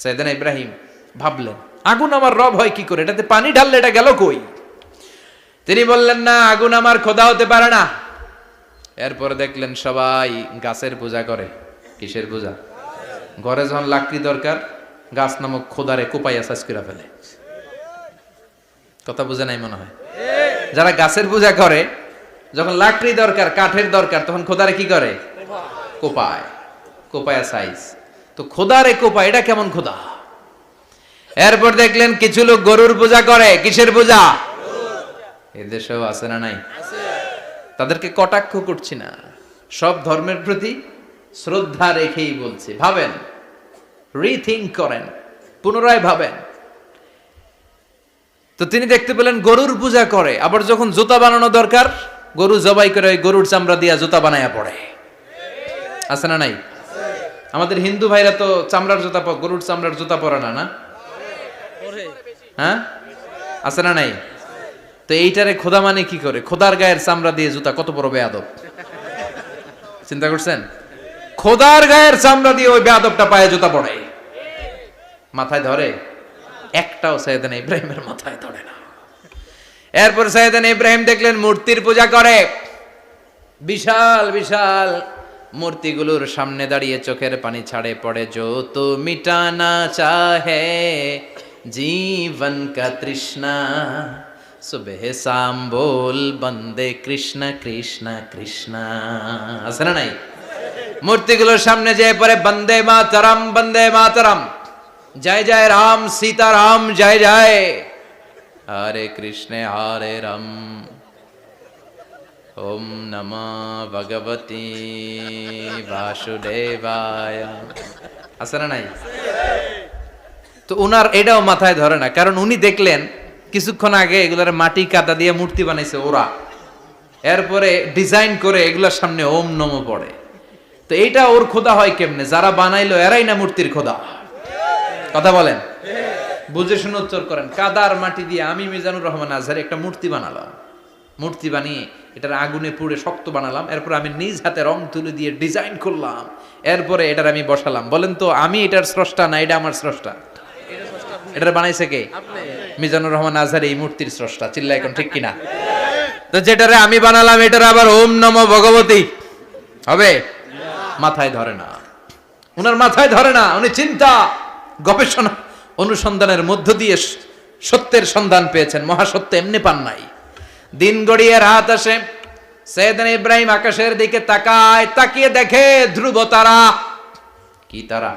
সাইয়েদনা ইব্রাহিম ভাবলেন, আগুন আমার রব হয় কি করে, এটাতে পানি ঢাললে এটা গেল কই? তিনি বললেন, না, আগুন আমার খোদা হতে পারে না। এরপর দেখলেন সবাই গাছের পূজা করে। কিসের পূজা? ঘরে যখন লাকড়ি দরকার, গাছ নামক খোদারে কোপাইয়া সাজ করে ফেলে। কথা বুঝে নাই মনে হয়? যারা গাছের পূজা করে, যখন লাকড়ি দরকার, কাঠের দরকার, তখন খোদারে কি করে? কোপায়, কোপায়া সাইজ। তো খোদারে কোপায়, এটা কেমন খোদা? এরপর দেখলেন কিছু লোক গরুর পূজা করে। কিসের পূজা? এদেশেও আছে না নাই? তাদেরকে কটাক্ষ করছি না, সব ধর্মের প্রতি শ্রদ্ধা রেখেই বলছি। ভাবেন, রিথিঙ্ক করেন, পুনরায় ভাবেন। তো তিনি দেখতে পেলেন গরুর পূজা করে, আবার যখন জুতা বানানো দরকার, গরু জবাই করে ওই গরুর চামড়া দিয়া জুতা বানায়া পড়ে। আছে না নাই? আমাদের হিন্দু ভাইরা তো চামড়ার জুতা, গরুর চামড়ার জুতা পরে না, না? হ্যাঁ, আছে না নাই? তো এইটারে খোদা মানে কি করে? খোদার গায়ের চামড়া দিয়ে জুতা, কত বড় বেয়াদব! চিন্তা করছেন? খোদার গায়ের চামড়া দিয়ে ওই বেয়াদবটা পায়ে জুতা পড়ে। মাথায় ধরে? একটাও সাইয়েদনা ইব্রাহিমের মাথায় ধরে না। এরপর সাইয়েদনা ইব্রাহিম দেখলেন মূর্তির পূজা করে। বিশাল বিশাল মূর্তিগুলোর সামনে দাঁড়িয়ে চোখের পানি ছাড়ে পড়ে। जो तो मिटाना चाहे जीवन का तृष्णा सुबह शाम बोल बंदे कृष्ण कृष्ण कृष्ण। আছে না নাই? মূর্তিগুলোর সামনে যেয়ে পড়ে বন্দে মাতরম, বন্দে মাতরম, জয় জয় রাম সীতা রাম, জয় জয় হরে কৃষ্ণ হরে রাম, ওম নমঃ ভগবতে বাসুদেবায়। আছে না নাই? তো উনার এটাও মাথায় ধরে না, কারণ উনি দেখলেন কিছুক্ষণ আগে এগুলার মাটি কাদা দিয়ে মূর্তি বানাইছে ওরা, এরপরে ডিজাইন করে এগুলার সামনে ওম নমঃ পড়ে। তো এইটা ওর খোদা হয় কেমনে? যারা বানাইলো এরাই না মূর্তির খোদা। কথা বলেন, বুঝে শুনে উত্তর করেন। কাদার মাটি দিয়ে আমি মিজানুর রহমান আজহারি একটা মূর্তি বানালাম, মূর্তি বানিয়ে এটার আগুনে পুড়ে শক্ত বানালাম, এরপর আমি নিজ হাতে রং তুলে দিয়ে ডিজাইন করলাম, এরপরে এটার আমি বসালাম। বলেন তো, আমি এটার স্রষ্টা না এটা আমার স্রষ্টা? এটার বানাইছে কে? মিজানুর রহমান আজহারি এই মূর্তির স্রষ্টা। চিল্লা এখন ঠিক কিনা? তো যেটারে আমি বানালাম এটার আবার ওম নমঃ ভগবতী হবে? মাথায় ধরে না, উনার মাথায় ধরে না। উনি চিন্তা, গবেষণা, অনুসন্ধানের মধ্য দিয়ে সত্যের সন্ধান পেয়েছেন। মহাসত্য এমনি পান নাই। দিন গড়িয়ে রাত আসে, সাইয়েদনা ইব্রাহিম আকাশের দিকে তাকায়, তাকিয়ে দেখে ধ্রুব তারা। কি তারা?